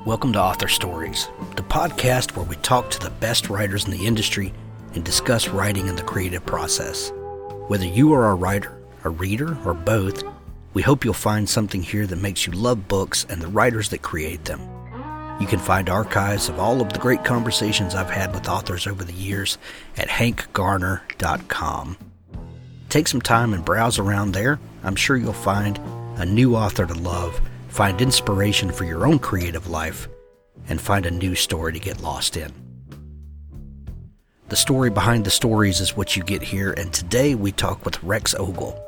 Welcome to Author Stories, the podcast where we talk to the best writers in the industry and discuss writing and the creative process. Whether you are a writer, a reader, or both, we hope you'll find something here that makes you love books and the writers that create them. You can find archives of all of the great conversations I've had with authors over the years at hankgarner.com. Take some time and browse around there. I'm sure you'll find a new author to love, find inspiration for your own creative life, and find a new story to get lost in. The story behind the stories is what you get here, and today we talk with Rex Ogle.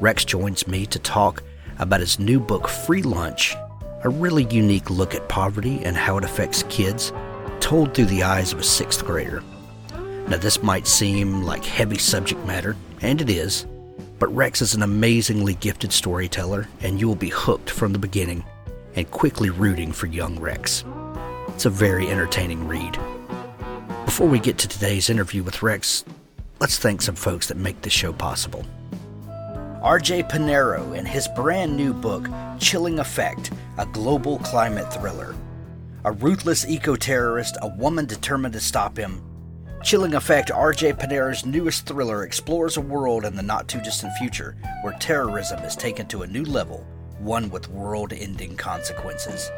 Rex joins me to talk about his new book, Free Lunch, a really unique look at poverty and how it affects kids, told through the eyes of a sixth grader. Now, this might seem like heavy subject matter, and it is, but Rex is an amazingly gifted storyteller, and you will be hooked from the beginning and quickly rooting for young Rex. It's a very entertaining read. Before we get to today's interview with Rex, let's thank some folks that make this show possible. R.J. Pinero and his brand new book, Chilling Effect, a global climate thriller. A ruthless eco-terrorist, a woman determined to stop him. Chilling Effect, R.J. Pinero's newest thriller, explores a world in the not-too-distant future where terrorism is taken to a new level, one with world-ending consequences.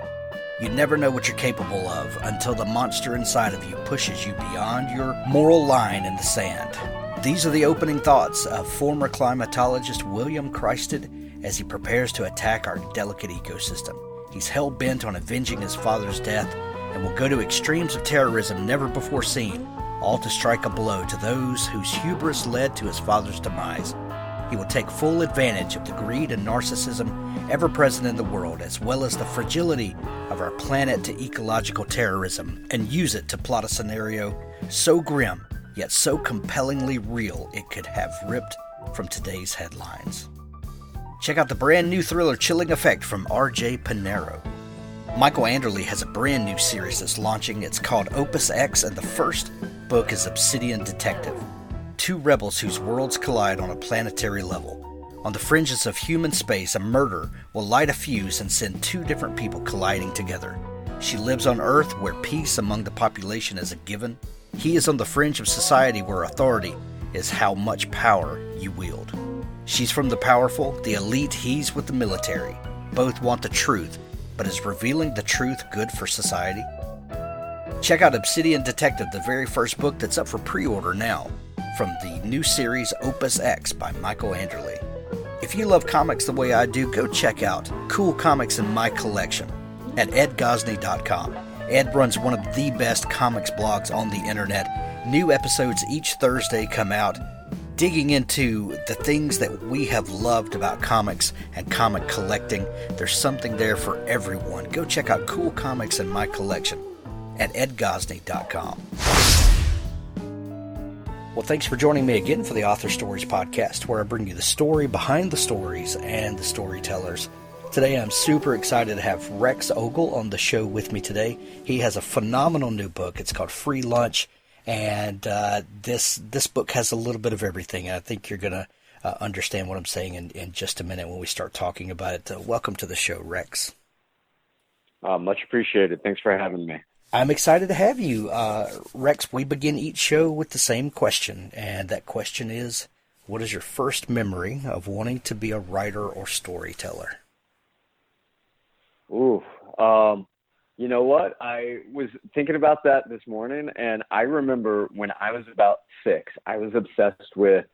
You never know what you're capable of until the monster inside of you pushes you beyond your moral line in the sand. These are the opening thoughts of former climatologist William Christed as he prepares to attack our delicate ecosystem. He's hell-bent on avenging his father's death and will go to extremes of terrorism never before seen, all to strike a blow to those whose hubris led to his father's demise. He will take full advantage of the greed and narcissism ever present in the world, as well as the fragility of our planet to ecological terrorism, and use it to plot a scenario so grim, yet so compellingly real it could have ripped from today's headlines. Check out the brand new thriller Chilling Effect from R.J. Pinero. Michael Anderle has a brand new series that's launching. It's called Opus X, and the first book is Obsidian Detective. Two rebels whose worlds collide on a planetary level. On the fringes of human space, a murder will light a fuse and send two different people colliding together. She lives on Earth, where peace among the population is a given. He is on the fringe of society, where authority is how much power you wield. She's from the powerful, the elite, he's with the military. Both want the truth, but is revealing the truth good for society? Check out Obsidian Detective, the very first book that's up for pre-order now, from the new series Opus X by Michael Anderle. If you love comics the way I do, go check out Cool Comics in My Collection at edgosney.com. Ed runs one of the best comics blogs on the internet. New episodes each Thursday come out, digging into the things that we have loved about comics and comic collecting. There's something there for everyone. Go check out Cool Comics in My Collection at edgosney.com. Well, thanks for joining me again for the Author Stories podcast, where I bring you the story behind the stories and the storytellers. Today, I'm super excited to have Rex Ogle on the show with me today. He has a phenomenal new book. It's called Free Lunch, and this book has a little bit of everything. I think you're going to understand what I'm saying in just a minute when we start talking about it. Welcome to the show, Rex. Much appreciated. Thanks for having me. I'm excited to have you. Rex, we begin each show with the same question, and that question is, what is your first memory of wanting to be a writer or storyteller? Ooh, you know what? I was thinking about that this morning, and I remember when I was about 6, I was obsessed with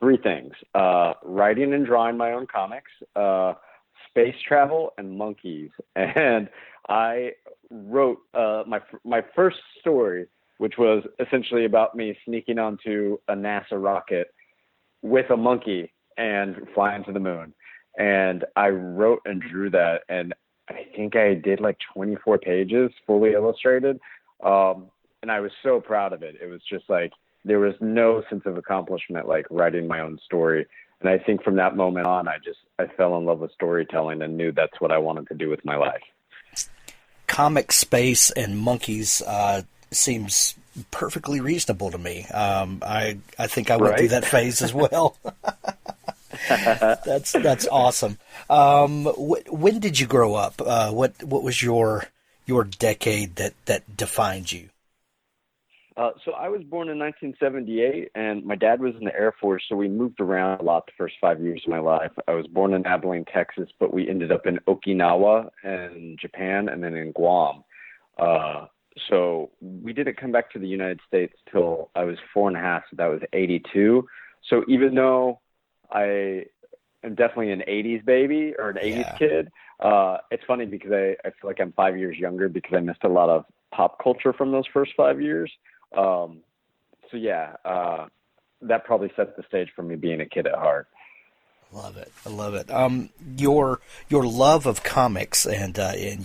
3 things: writing and drawing my own comics, space travel, and monkeys. And I wrote my first story, which was essentially about me sneaking onto a NASA rocket with a monkey and flying to the moon. And I wrote and drew that, and I think I did like 24 pages, fully illustrated. And I was so proud of it. It was just like, there was no sense of accomplishment like writing my own story. And I think from that moment on, I fell in love with storytelling and knew that's what I wanted to do with my life. Comic space and monkeys seems perfectly reasonable to me. I think I went through that phase as well. That's awesome. When did you grow up? What was your your decade that defined you? So I was born in 1978, and my dad was in the Air Force, so we moved around a lot the first 5 years of my life. I was born in Abilene, Texas, but we ended up in Okinawa and Japan, and then in Guam. So we didn't come back to the United States till I was 4.5, so that was 82. So even though I am definitely an 80s baby or an 80s kid, it's funny because I feel like I'm 5 years younger because I missed a lot of pop culture from those first 5 years. That probably sets the stage for me being a kid at heart. Love it. I love it. Your love of comics and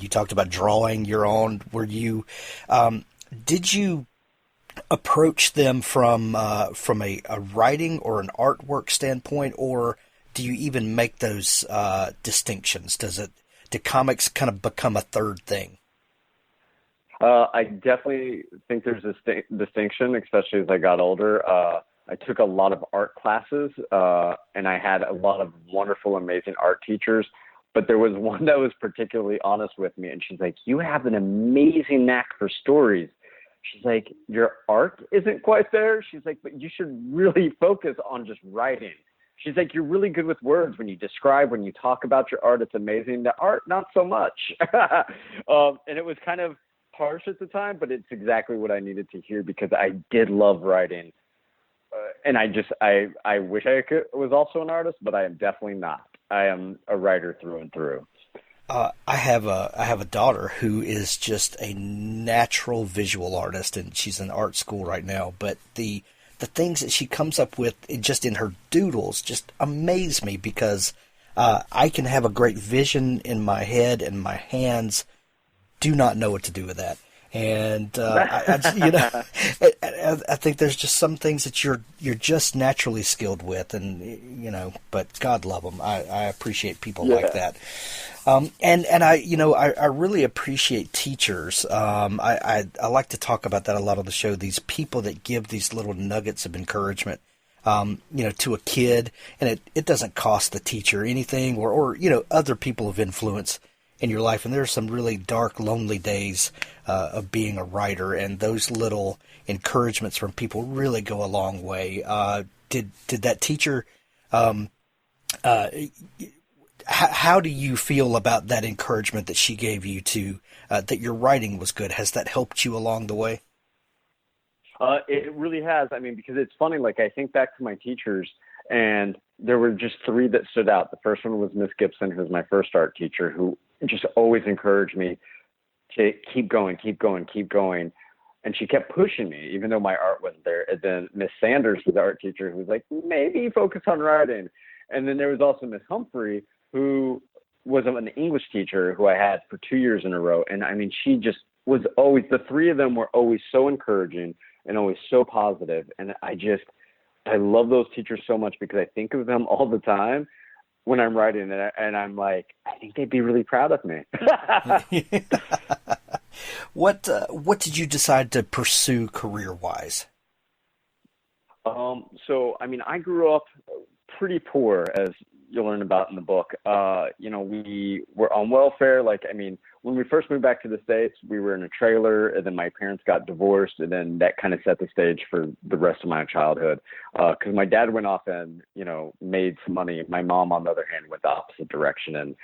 you talked about drawing your own. Did you approach them from a writing or an artwork standpoint, or do you even make those distinctions? Do comics kind of become a third thing? I definitely think there's a distinction, especially as I got older. I took a lot of art classes, and I had a lot of wonderful, amazing art teachers. But there was one that was particularly honest with me, and she's like, "You have an amazing knack for stories." She's like, "Your art isn't quite there." She's like, "But you should really focus on just writing." She's like, "You're really good with words when you describe, when you talk about your art. It's amazing. The art, not so much." And it was kind of harsh at the time, but it's exactly what I needed to hear because I did love writing. And I wish was also an artist, but I am definitely not. I am a writer through and through. I have a daughter who is just a natural visual artist, and she's in art school right now. But the things that she comes up with just in her doodles just amaze me because I can have a great vision in my head and my hands do not know what to do with that. And I think there's just some things that you're just naturally skilled with, and but God love them. I appreciate people like that. And I really appreciate teachers. I like to talk about that a lot on the show. These people that give these little nuggets of encouragement, to a kid, and it doesn't cost the teacher anything, or other people of influence in your life. And there are some really dark, lonely days of being a writer, and those little encouragements from people really go a long way. Did that teacher? How do you feel about that encouragement that she gave you to that your writing was good? Has that helped you along the way? It really has. I mean, because it's funny. Like I think back to my teachers, and there were just three that stood out. The first one was Miss Gibson, who was my first art teacher, who just always encouraged me to keep going. And she kept pushing me, even though my art wasn't there. And then Miss Sanders was the art teacher, who was like, maybe focus on writing. And then there was also Miss Humphrey, who was an English teacher who I had for 2 years in a row. And I mean, she just was always, the three of them were always so encouraging and always so positive. And I love those teachers so much because I think of them all the time when I'm writing, and I'm like, I think they'd be really proud of me. What did you decide to pursue career-wise? So, I mean, I grew up pretty poor, as you'll learn about in the book. We were on welfare. Like, I mean, when we first moved back to the States, we were in a trailer, and then my parents got divorced, and then that kind of set the stage for the rest of my childhood. Because my dad went off and, made some money. My mom, on the other hand, went the opposite direction. And,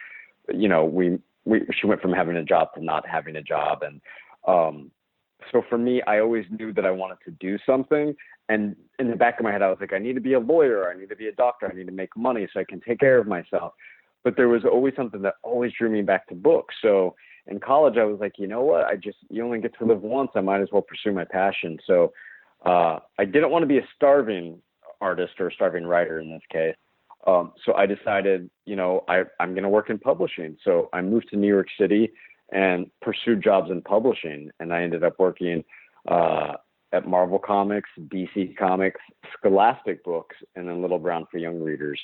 she went from having a job to not having a job. And so for me, I always knew that I wanted to do something. And in the back of my head, I was like, I need to be a lawyer. I need to be a doctor. I need to make money so I can take care of myself. But there was always something that always drew me back to books. So in college, I was like, you know what? You only get to live once. I might as well pursue my passion. So I didn't want to be a starving artist or a starving writer in this case. So I decided, I'm going to work in publishing. So I moved to New York City and pursued jobs in publishing. And I ended up working at Marvel Comics, DC Comics, Scholastic Books, and then Little Brown for Young Readers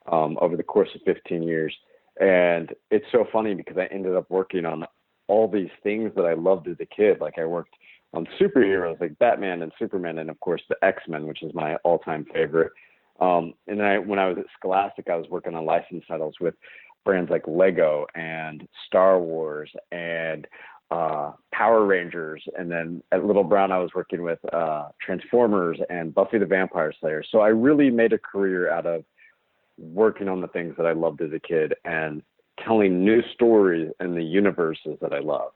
over the course of 15 years. And it's so funny because I ended up working on all these things that I loved as a kid. Like I worked on superheroes like Batman and Superman, and of course the X-Men, which is my all-time favorite. And then when I was at Scholastic, I was working on licensed titles with brands like Lego and Star Wars and Power Rangers, and then at Little Brown I was working with Transformers and Buffy the Vampire Slayer. So I really made a career out of working on the things that I loved as a kid and telling new stories in the universes that I loved.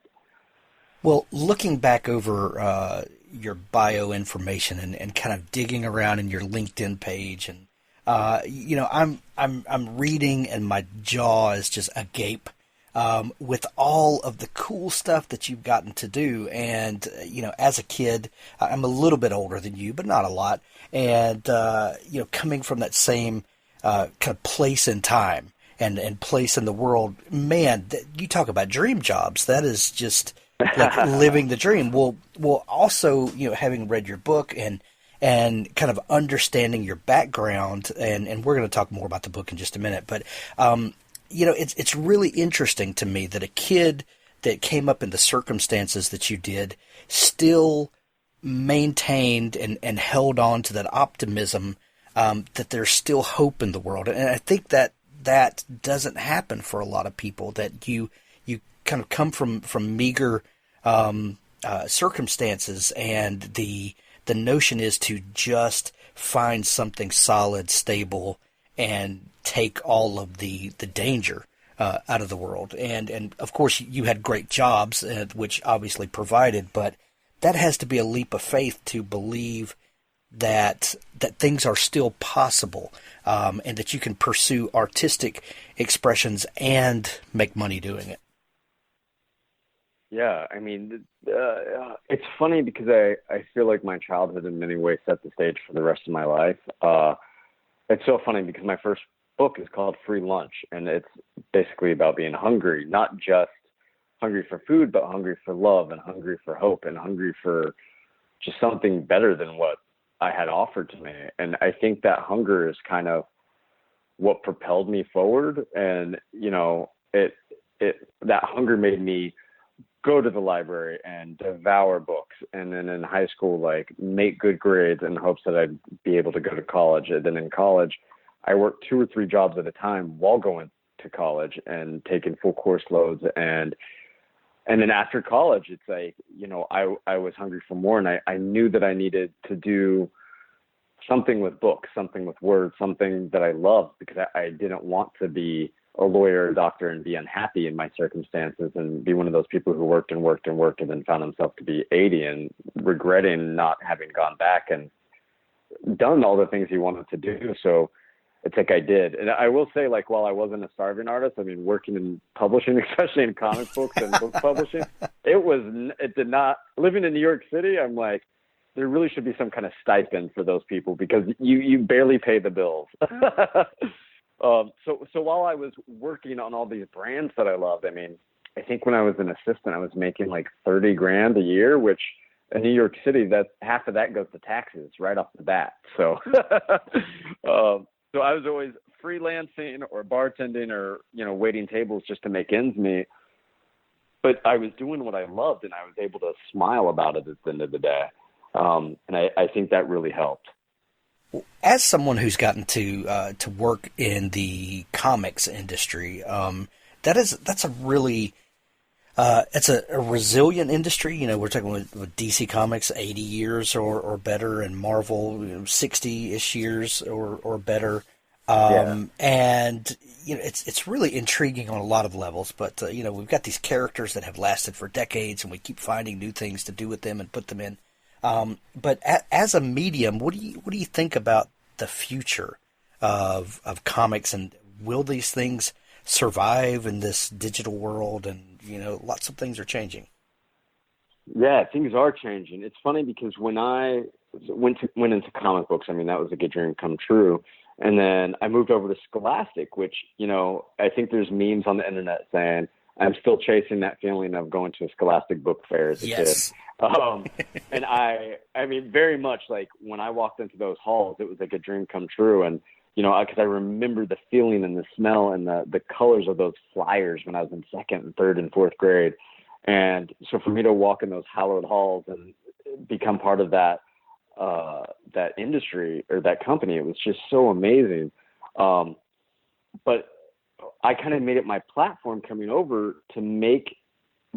Well, looking back over your bio information and kind of digging around in your LinkedIn page, and I'm reading and my jaw is just agape with all of the cool stuff that you've gotten to do. And as a kid, I'm a little bit older than you, but not a lot. And coming from that same kind of place in time and place in the world, man, you talk about dream jobs. That is just like living the dream. Well, also, having read your book and kind of understanding your background, and we're going to talk more about the book in just a minute, but it's really interesting to me that a kid that came up in the circumstances that you did still maintained and held on to that optimism, that there's still hope in the world. And I think that doesn't happen for a lot of people, that you kind of come from meager circumstances, and the notion is to just find something solid, stable, and take all of the danger out of the world. And of course, you had great jobs, which obviously provided, but that has to be a leap of faith to believe that things are still possible, and that you can pursue artistic expressions and make money doing it. Yeah, I mean, it's funny because I feel like my childhood in many ways set the stage for the rest of my life. It's so funny because my first book is called Free Lunch, and it's basically about being hungry, not just hungry for food, but hungry for love and hungry for hope and hungry for just something better than what I had offered to me. And I think that hunger is kind of what propelled me forward. And, that hunger made me go to the library and devour books. And then in high school, like, make good grades in hopes that I'd be able to go to college. And then in college, I worked 2 or 3 jobs at a time while going to college and taking full course loads. And then after college, it's like, I was hungry for more, and I knew that I needed to do something with books, something with words, something that I loved, because I didn't want to be a lawyer or a doctor and be unhappy in my circumstances and be one of those people who worked and worked and worked and then found himself to be 80 and regretting not having gone back and done all the things he wanted to do. So it's like I did. And I will say, like, while I wasn't a starving artist, I mean, working in publishing, especially in comic books and book publishing, it did not, living in New York City, I'm like, there really should be some kind of stipend for those people because you barely pay the bills. So while I was working on all these brands that I loved, I mean, I think when I was an assistant, I was making like $30,000 a year, which in New York City, that half of that goes to taxes right off the bat. So, so I was always freelancing or bartending or, waiting tables just to make ends meet. But I was doing what I loved, and I was able to smile about it at the end of the day. And I think that really helped. As someone who's gotten to work in the comics industry, that's a really it's a resilient industry. We're talking with DC Comics 80 years or better, and Marvel 60-ish years or better. And it's really intriguing on a lot of levels. But we've got these characters that have lasted for decades, and we keep finding new things to do with them and put them in. But as a medium, what do you think about the future of comics, and will these things survive in this digital world? And lots of things are changing. Yeah, things are changing. It's funny because when I went into comic books, I mean, that was a good dream come true. And then I moved over to Scholastic, which I think there's memes on the internet saying I'm still chasing that feeling of going to a Scholastic book fair as a kid. And I mean, very much like when I walked into those halls, it was like a dream come true. And, because I remember the feeling and the smell and the colors of those flyers when I was in 2nd and 3rd and 4th grade. And so for me to walk in those hallowed halls and become part of that industry or that company, it was just so amazing. But I kind of made it my platform coming over to make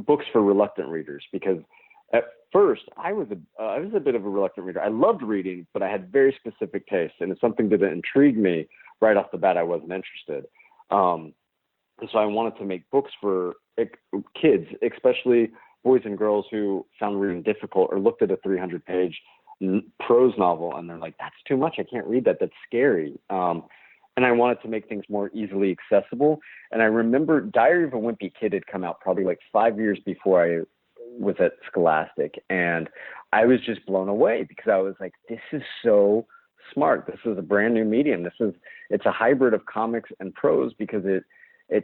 books for reluctant readers, because at first I was a bit of a reluctant reader. I loved reading, but I had very specific tastes, and if something didn't intrigue me right off the bat, I wasn't interested. And so I wanted to make books for kids, especially boys and girls who found reading difficult or looked at a 300-page prose novel and they're like, that's too much. I can't read that. That's scary. And I wanted to make things more easily accessible. And I remember Diary of a Wimpy Kid had come out probably like 5 years before I was at Scholastic. And I was just blown away because I was like, this is so smart. This is a brand new medium. It's a hybrid of comics and prose because it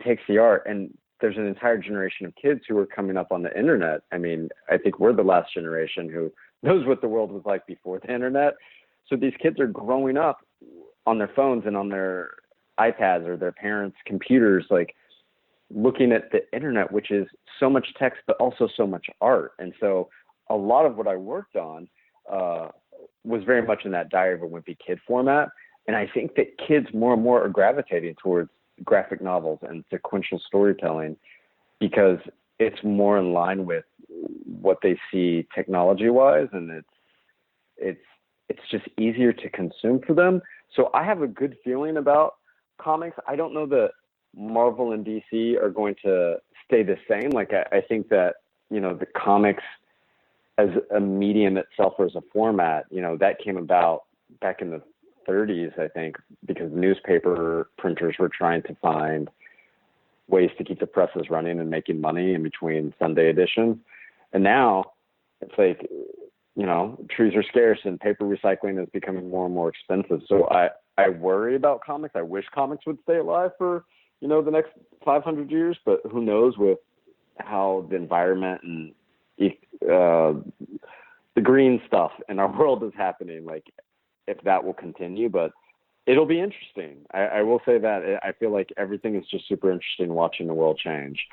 takes the art. And there's an entire generation of kids who are coming up on the internet. I mean, I think we're the last generation who knows what the world was like before the internet. So these kids are growing up on their phones and on their iPads or their parents' computers, like looking at the internet, which is so much text, but also so much art. And so a lot of what I worked on was very much in that Diary of a Wimpy Kid format. And I think that kids more and more are gravitating towards graphic novels and sequential storytelling because it's more in line with what they see technology-wise, and it's just easier to consume for them. So I have a good feeling about comics. I don't know that Marvel and DC are going to stay the same. Like I think that, you know, the comics as a medium itself or as a format, you know, that came about back in the 30s, I think, because newspaper printers were trying to find ways to keep the presses running and making money in between Sunday editions. And now it's like, you know, trees are scarce and paper recycling is becoming more and more expensive. So I worry about comics. I wish comics would stay alive for, you know, the next 500 years, but who knows with how the environment and the green stuff in our world is happening, like if that will continue, but it'll be interesting. I will say that I feel like everything is just super interesting watching the world change.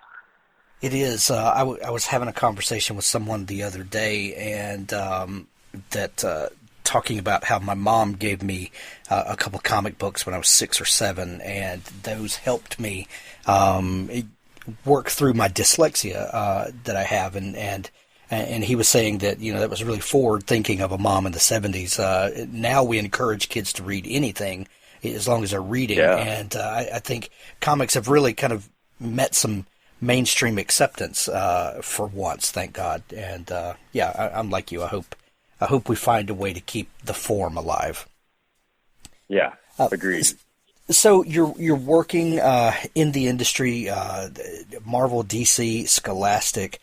It is. I was having a conversation with someone the other day, and talking about how my mom gave me a couple comic books when I was 6 or 7, and those helped me work through my dyslexia that I have, and he was saying that, you know, that was really forward thinking of a mom in the 70s. Now we encourage kids to read anything as long as they're reading, and I think comics have really kind of met some mainstream acceptance for once, thank God. And I'm like you. I hope we find a way to keep the form alive. Yeah, agreed. So you're working in the industry, Marvel, DC, Scholastic.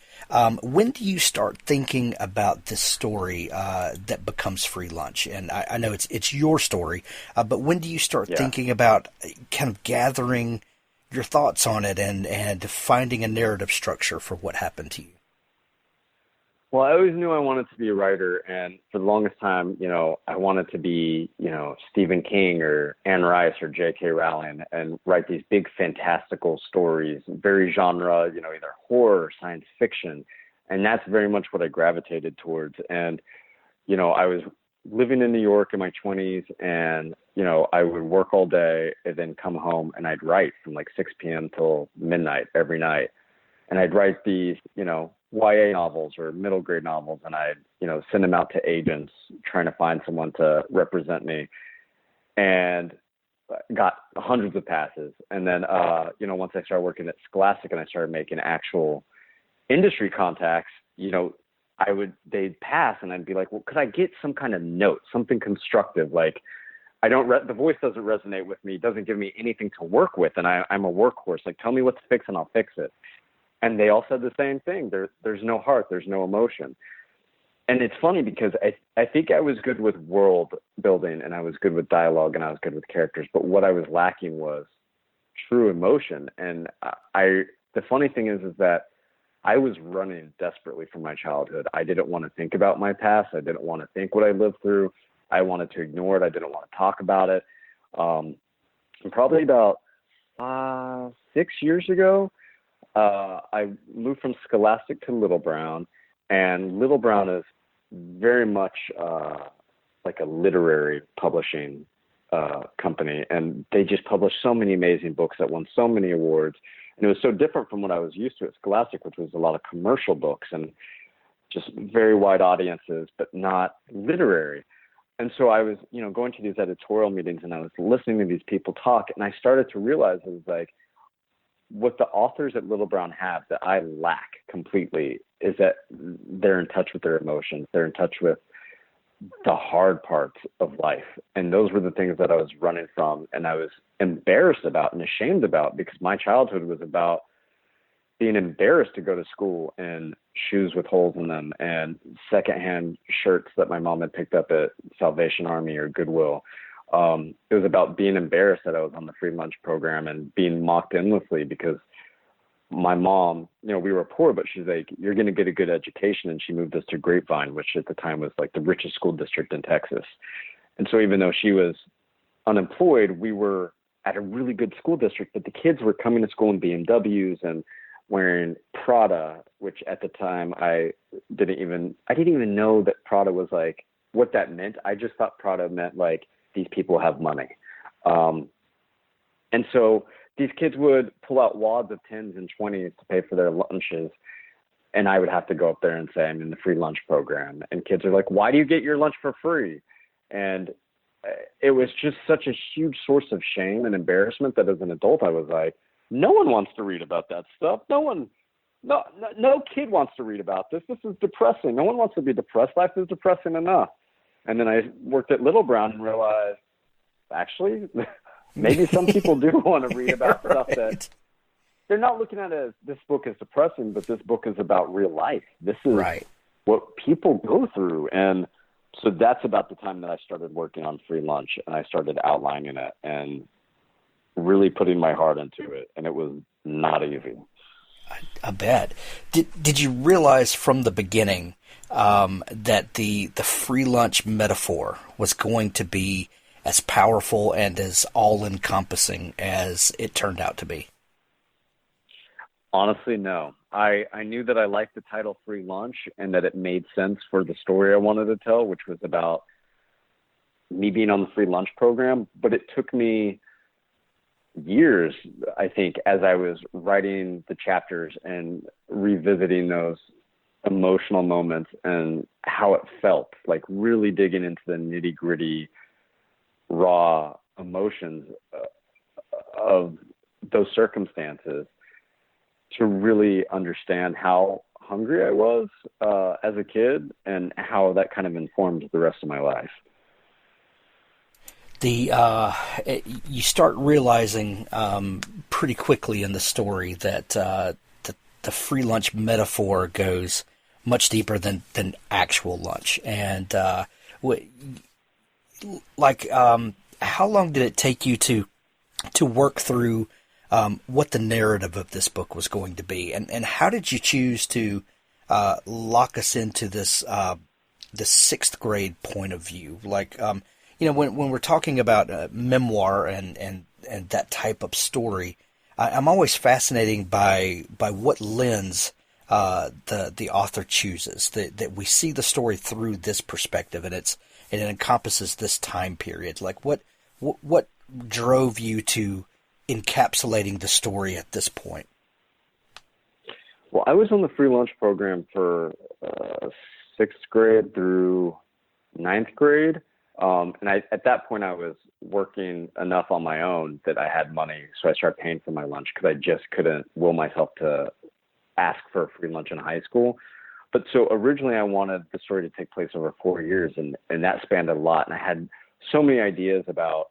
When do you start thinking about this story that becomes free lunch? And I know it's your story, but when do you start thinking about kind of gathering your thoughts on it and finding a narrative structure for what happened to you? Well, I always knew I wanted to be a writer, and for the longest time, you know, I wanted to be, you know, Stephen King or Anne Rice or J.K. Rowling and write these big fantastical stories, very genre, you know, either horror or science fiction. And that's very much what I gravitated towards. And, you know, I was living in New York in my 20s, and, you know, I would work all day and then come home and I'd write from like 6 p.m. till midnight every night. And I'd write these, you know, YA novels or middle grade novels, and I'd, you know, send them out to agents trying to find someone to represent me, and got hundreds of passes. And then, you know, once I started working at Scholastic and I started making actual industry contacts, you know, they'd pass and I'd be like, well, could I get some kind of note, something constructive? Like, the voice doesn't resonate with me, doesn't give me anything to work with. And I'm a workhorse. Like, tell me what to fix and I'll fix it. And they all said the same thing. There's no heart. There's no emotion. And it's funny because I think I was good with world building and I was good with dialogue and I was good with characters. But what I was lacking was true emotion. And the funny thing is that I was running desperately from my childhood. I didn't want to think about my past. I didn't want to think what I lived through. I wanted to ignore it. I didn't want to talk about it. And probably about 6 years ago, I moved from Scholastic to Little Brown, and Little Brown is very much like a literary publishing company, and they just publish so many amazing books that won so many awards. And it was so different from what I was used to at Scholastic, which was a lot of commercial books and just very wide audiences, but not literary. And so I was, going to these editorial meetings and I was listening to these people talk, and I started to realize it was like, what the authors at Little Brown have that I lack completely is that they're in touch with their emotions. They're in touch with the hard parts of life. And those were the things that I was running from and I was embarrassed about and ashamed about, because my childhood was about being embarrassed to go to school in shoes with holes in them and secondhand shirts that my mom had picked up at Salvation Army or Goodwill. It was about being embarrassed that I was on the free lunch program and being mocked endlessly because my mom, we were poor, but she's like, you're going to get a good education. And she moved us to Grapevine, which at the time was like the richest school district in Texas. And so even though she was unemployed, we were at a really good school district, but the kids were coming to school in BMWs and wearing Prada, which at the time I didn't even know that Prada was like what that meant. I just thought Prada meant like, these people have money. And so these kids would pull out wads of 10s and 20s to pay for their lunches. And I would have to go up there and say, I'm in the free lunch program. And kids are like, why do you get your lunch for free? And it was just such a huge source of shame and embarrassment that as an adult, I was like, no one wants to read about that stuff. No kid wants to read about this. This is depressing. No one wants to be depressed. Life is depressing enough. And then I worked at Little Brown and realized, actually, maybe some people do want to read about stuff that they're not looking at as this book is depressing, but this book is about real life. This is what people go through. And so that's about the time that I started working on free lunch, and I started outlining it and really putting my heart into it. And it was not easy. I bet. Did you realize from the beginning that the free lunch metaphor was going to be as powerful and as all-encompassing as it turned out to be? Honestly, no. I knew that I liked the title Free Lunch and that it made sense for the story I wanted to tell, which was about me being on the free lunch program. But it took me years, I think, as I was writing the chapters and revisiting those emotional moments and how it felt, like really digging into the nitty gritty, raw emotions of those circumstances to really understand how hungry I was as a kid and how that kind of informed the rest of my life. You start realizing pretty quickly in the story that the free lunch metaphor goes much deeper than actual lunch. And how long did it take you to work through what the narrative of this book was going to be, and how did you choose to lock us into this the sixth grade point of view? When we're talking about memoir and that type of story, I'm always fascinated by what lens the author chooses. That we see the story through this perspective, and it encompasses this time period. Like what drove you to encapsulating the story at this point? Well, I was on the free lunch program for sixth grade through ninth grade. And at that point, I was working enough on my own that I had money. So I started paying for my lunch because I just couldn't will myself to ask for a free lunch in high school. But so originally I wanted the story to take place over 4 years, and that spanned a lot. And I had so many ideas about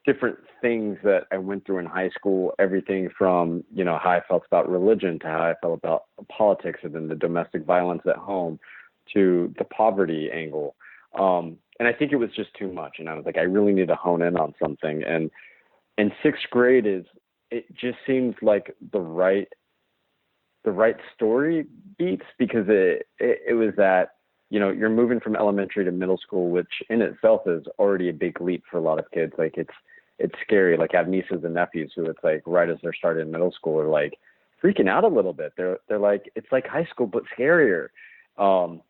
different things that I went through in high school, everything from, how I felt about religion to how I felt about politics and then the domestic violence at home to the poverty angle. And I think it was just too much. And I was like, I really need to hone in on something. And sixth grade it just seems like the right story beats, because it was that, you're moving from elementary to middle school, which in itself is already a big leap for a lot of kids. Like it's scary. Like I have nieces and nephews who it's like right as they're starting middle school are like freaking out a little bit. They're like, it's like high school, but scarier. And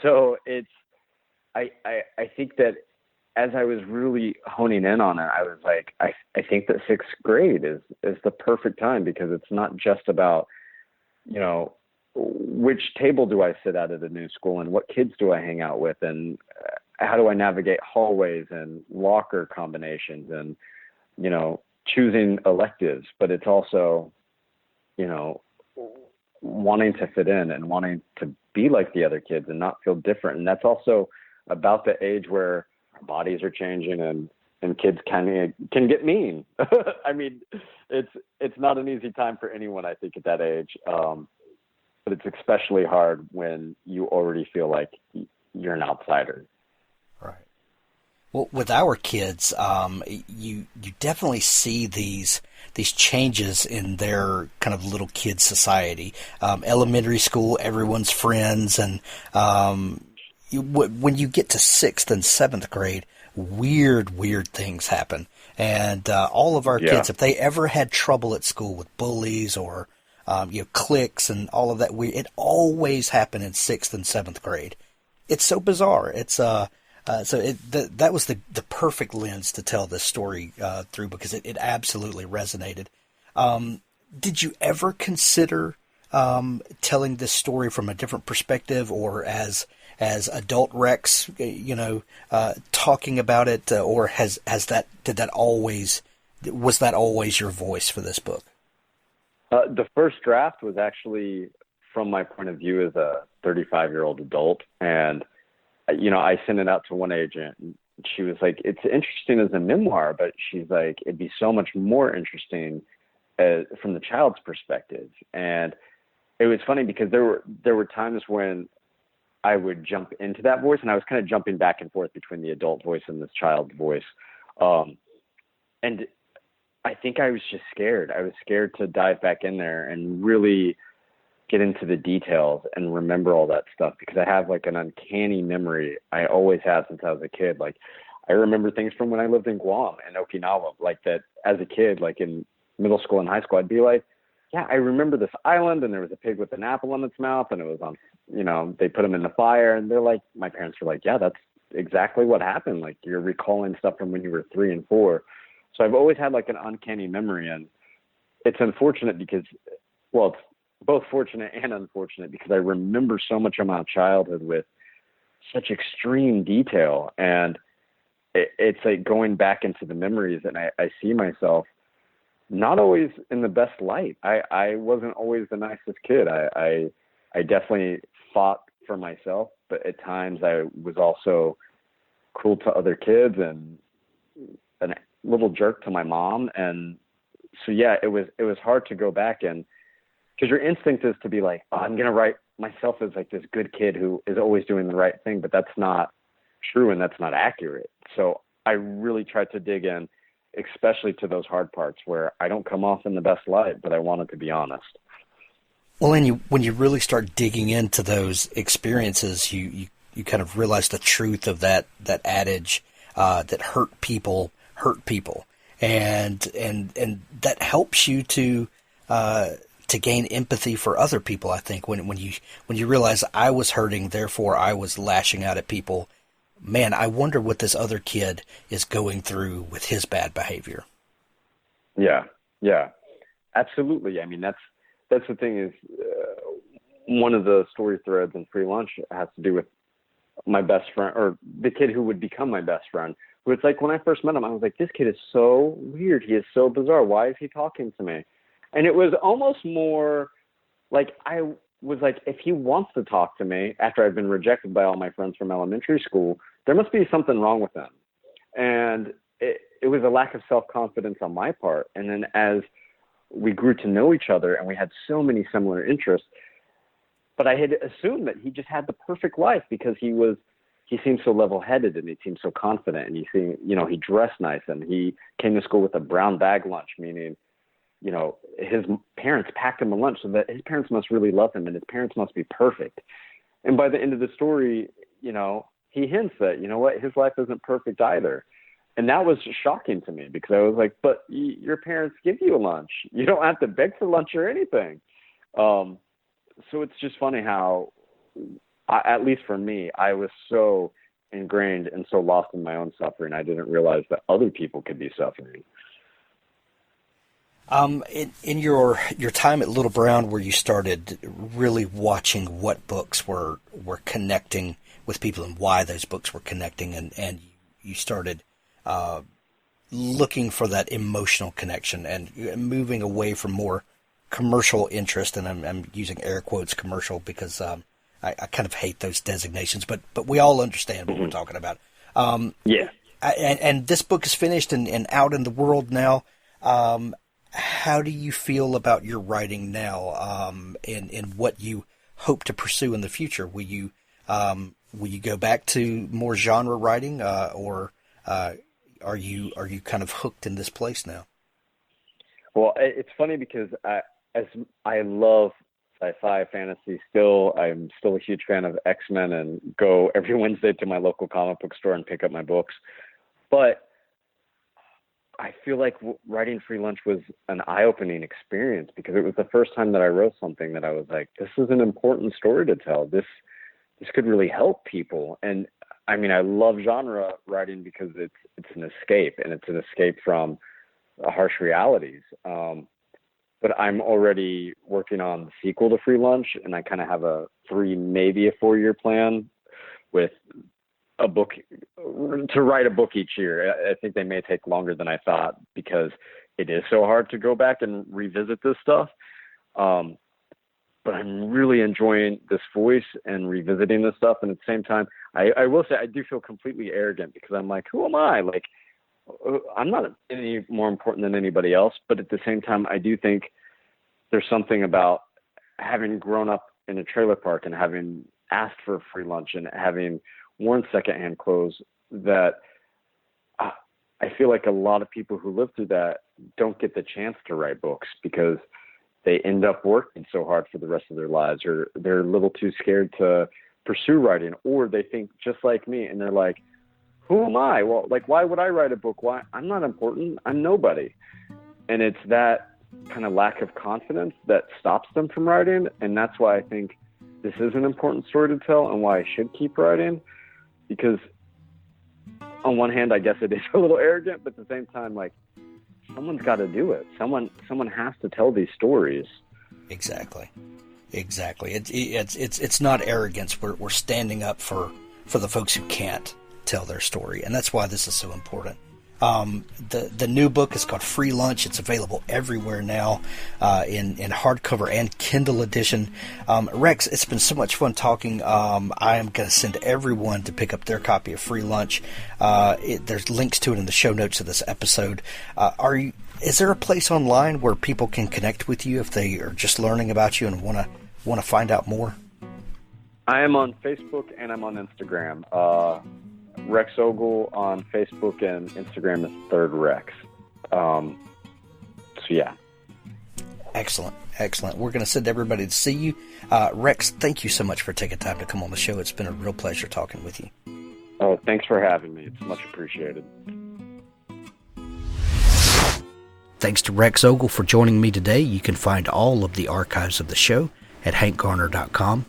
so I think that as I was really honing in on it, I was like, I think that sixth grade is the perfect time, because it's not just about, you know, which table do I sit at a new school, and what kids do I hang out with, and how do I navigate hallways and locker combinations, and, you know, choosing electives. But it's also, you know, wanting to fit in and wanting to be like the other kids and not feel different. And that's also about the age where our bodies are changing, and kids can get mean. I mean, it's not an easy time for anyone, I think, at that age. But it's especially hard when you already feel like you're an outsider. Right. Well, with our kids, you definitely see these changes in their kind of little kid society. Elementary school, everyone's friends, and when you get to sixth and seventh grade, weird things happen. And all of our kids, if they ever had trouble at school with bullies or cliques and all of that, it always happened in sixth and seventh grade. It's so bizarre. It's that was the perfect lens to tell this story through, because it absolutely resonated. Did you ever consider telling this story from a different perspective, or as adult Rex, talking about it, or was that always your voice for this book? The first draft was actually from my point of view as a 35-year-old adult. And, I sent it out to one agent, and she was like, it's interesting as a memoir, but she's like, it'd be so much more interesting from the child's perspective. And it was funny because there were times when I would jump into that voice, and I was kind of jumping back and forth between the adult voice and this child's voice. And I think I was just scared. I was scared to dive back in there and really get into the details and remember all that stuff, because I have like an uncanny memory. I always have since I was a kid. Like, I remember things from when I lived in Guam and Okinawa, like that as a kid, like in middle school and high school, I'd be like, yeah, I remember this island, and there was a pig with an apple in its mouth, and it was on, they put him in the fire, and they're like, my parents were like, yeah, that's exactly what happened. Like, you're recalling stuff from when you were 3 and 4. So I've always had like an uncanny memory, and it's unfortunate because, well, it's both fortunate and unfortunate, because I remember so much of my childhood with such extreme detail, and it's like going back into the memories, and I see myself not always in the best light. I wasn't always the nicest kid. I definitely fought for myself, but at times I was also cruel to other kids and a little jerk to my mom. And so, yeah, it was hard to go back, and because your instinct is to be like, oh, I'm going to write myself as like this good kid who is always doing the right thing, but that's not true and that's not accurate. So I really tried to dig in, especially to those hard parts where I don't come off in the best light, but I wanted to be honest. Well, and when you really start digging into those experiences, you kind of realize the truth of that adage that hurt people, and that helps you to gain empathy for other people. I think when you realize I was hurting, therefore I was lashing out at people. Man, I wonder what this other kid is going through with his bad behavior. Yeah, absolutely. I mean, that's the thing is, one of the story threads in Free Lunch has to do with my best friend, or the kid who would become my best friend. Who it's like, when I first met him, I was like, this kid is so weird. He is so bizarre. Why is he talking to me? And it was almost more like, I was like, if he wants to talk to me after I've been rejected by all my friends from elementary school, there must be something wrong with him. And it was a lack of self-confidence on my part. And then as we grew to know each other, and we had so many similar interests, but I had assumed that he just had the perfect life because he seemed so level-headed, and he seemed so confident, and he dressed nice, and he came to school with a brown bag lunch, meaning, his parents packed him a lunch, so that his parents must really love him, and his parents must be perfect. And by the end of the story, he hints that, his life isn't perfect either. And that was shocking to me, because I was like, but your parents give you a lunch. You don't have to beg for lunch or anything. So it's just funny how, at least for me, I was so ingrained and so lost in my own suffering, I didn't realize that other people could be suffering. In your time at Little Brown, where you started really watching what books were connecting with people and why those books were connecting, and you started looking for that emotional connection and moving away from more commercial interest, and I'm using air quotes commercial because I kind of hate those designations, but we all understand what we're talking about. Yeah. And this book is finished and out in the world now. How do you feel about your writing now, and what you hope to pursue in the future? Will you go back to more genre writing, or are you kind of hooked in this place now? Well, it's funny because I love sci-fi, fantasy still. I'm still a huge fan of X-Men and go every Wednesday to my local comic book store and pick up my books. But I feel like writing Free Lunch was an eye-opening experience because it was the first time that I wrote something that I was like, this is an important story to tell. This could really help people. And I mean, I love genre writing because it's an escape, and it's an escape from harsh realities. But I'm already working on the sequel to Free Lunch, and I kind of have a 3, maybe a 4-year plan with a book to write a book each year. I think they may take longer than I thought because it is so hard to go back and revisit this stuff. But I'm really enjoying this voice and revisiting this stuff. And at the same time, I will say I do feel completely arrogant because I'm like, who am I? Like, I'm not any more important than anybody else. But at the same time, I do think there's something about having grown up in a trailer park and having asked for free lunch and having worn secondhand clothes that I feel like a lot of people who live through that don't get the chance to write books because they end up working so hard for the rest of their lives, or they're a little too scared to pursue writing, or they think just like me and they're like, who am I? Well, like, why would I write a book? Why? I'm not important. I'm nobody. And it's that kind of lack of confidence that stops them from writing. And that's why I think this is an important story to tell and why I should keep writing. Because on one hand, I guess it is a little arrogant, but at the same time, like, someone's got to do it. Someone has to tell these stories. Exactly. It's not arrogance. We're standing up for the folks who can't tell their story, and that's why this is so important. The new book is called Free Lunch. It's available everywhere now, in hardcover and Kindle edition. Rex, it's been so much fun talking. I am going to send everyone to pick up their copy of Free Lunch. There's links to it in the show notes of this episode. Is there a place online where people can connect with you if they are just learning about you and want to find out more? I am on Facebook and I'm on Instagram. Rex Ogle on Facebook, and Instagram is Third Rex. So yeah. Excellent. We're going to send everybody to see you. Rex, thank you so much for taking time to come on the show. It's been a real pleasure talking with you. Oh, thanks for having me. It's much appreciated. Thanks to Rex Ogle for joining me today. You can find all of the archives of the show at hankgarner.com.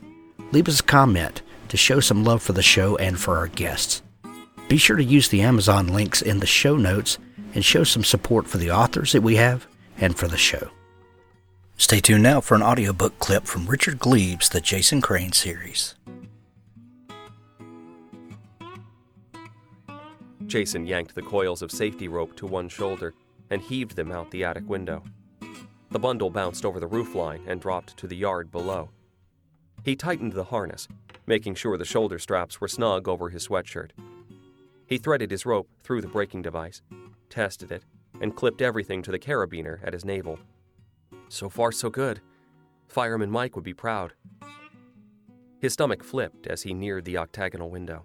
Leave us a comment to show some love for the show and for our guests. Be sure to use the Amazon links in the show notes and show some support for the authors that we have and for the show. Stay tuned now for an audiobook clip from Richard Gleaves' The Jason Crane series. Jason yanked the coils of safety rope to one shoulder and heaved them out the attic window. The bundle bounced over the roofline and dropped to the yard below. He tightened the harness, making sure the shoulder straps were snug over his sweatshirt. He threaded his rope through the braking device, tested it, and clipped everything to the carabiner at his navel. So far, so good. Fireman Mike would be proud. His stomach flipped as he neared the octagonal window.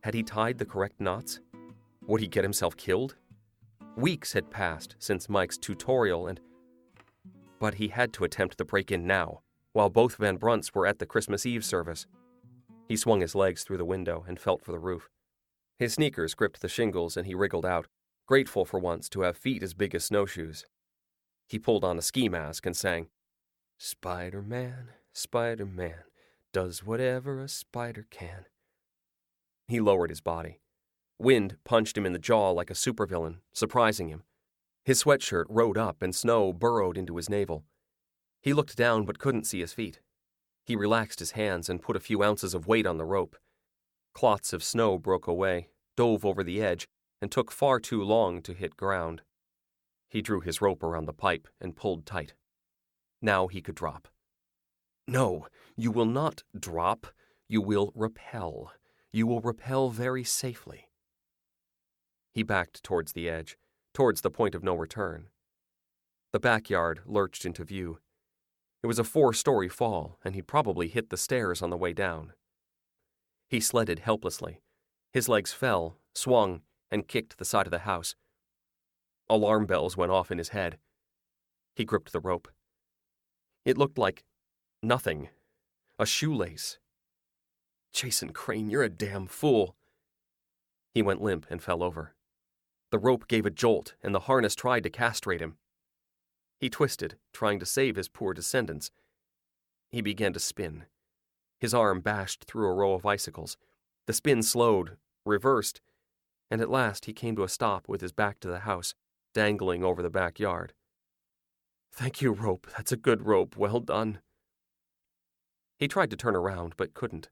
Had he tied the correct knots? Would he get himself killed? Weeks had passed since Mike's tutorial but he had to attempt the break-in now, while both Van Brunts were at the Christmas Eve service. He swung his legs through the window and felt for the roof. His sneakers gripped the shingles and he wriggled out, grateful for once to have feet as big as snowshoes. He pulled on a ski mask and sang, Spider-Man, Spider-Man, does whatever a spider can. He lowered his body. Wind punched him in the jaw like a supervillain, surprising him. His sweatshirt rode up and snow burrowed into his navel. He looked down but couldn't see his feet. He relaxed his hands and put a few ounces of weight on the rope. Clots of snow broke away, dove over the edge, and took far too long to hit ground. He drew his rope around the pipe and pulled tight. Now he could drop. No, you will not drop. You will rappel. You will rappel very safely. He backed towards the edge, towards the point of no return. The backyard lurched into view. It was a 4-story fall, and he'd probably hit the stairs on the way down. He sledded helplessly. His legs fell, swung, and kicked the side of the house. Alarm bells went off in his head. He gripped the rope. It looked like nothing. A shoelace. Jason Crane, you're a damn fool. He went limp and fell over. The rope gave a jolt, and the harness tried to castrate him. He twisted, trying to save his poor descendants. He began to spin. His arm bashed through a row of icicles. The spin slowed, reversed, and at last he came to a stop with his back to the house, dangling over the backyard. Thank you, rope. That's a good rope. Well done. He tried to turn around, but couldn't.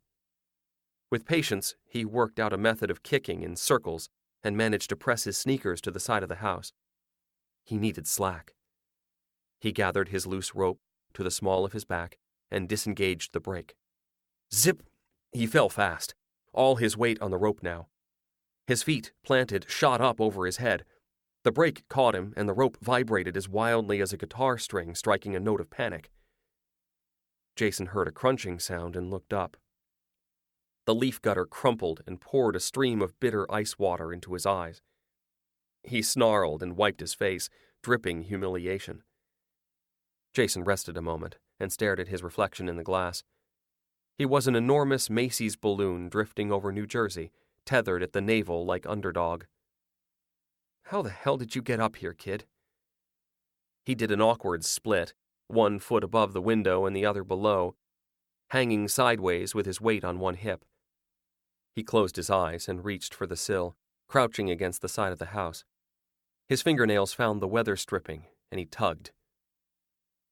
With patience, he worked out a method of kicking in circles and managed to press his sneakers to the side of the house. He needed slack. He gathered his loose rope to the small of his back and disengaged the brake. Zip! He fell fast, all his weight on the rope now. His feet, planted, shot up over his head. The brake caught him, and the rope vibrated as wildly as a guitar string striking a note of panic. Jason heard a crunching sound and looked up. The leaf gutter crumpled and poured a stream of bitter ice water into his eyes. He snarled and wiped his face, dripping humiliation. Jason rested a moment and stared at his reflection in the glass. He was an enormous Macy's balloon drifting over New Jersey, tethered at the navel like underdog. How the hell did you get up here, kid? He did an awkward split, one foot above the window and the other below, hanging sideways with his weight on one hip. He closed his eyes and reached for the sill, crouching against the side of the house. His fingernails found the weather stripping, and he tugged.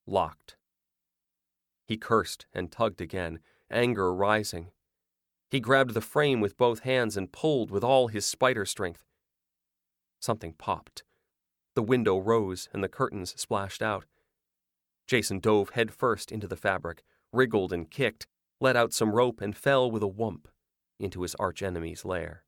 Locked. He cursed and tugged again, anger rising. He grabbed the frame with both hands and pulled with all his spider strength. Something popped. The window rose and the curtains splashed out. Jason dove headfirst into the fabric, wriggled and kicked, let out some rope and fell with a whump into his archenemy's lair.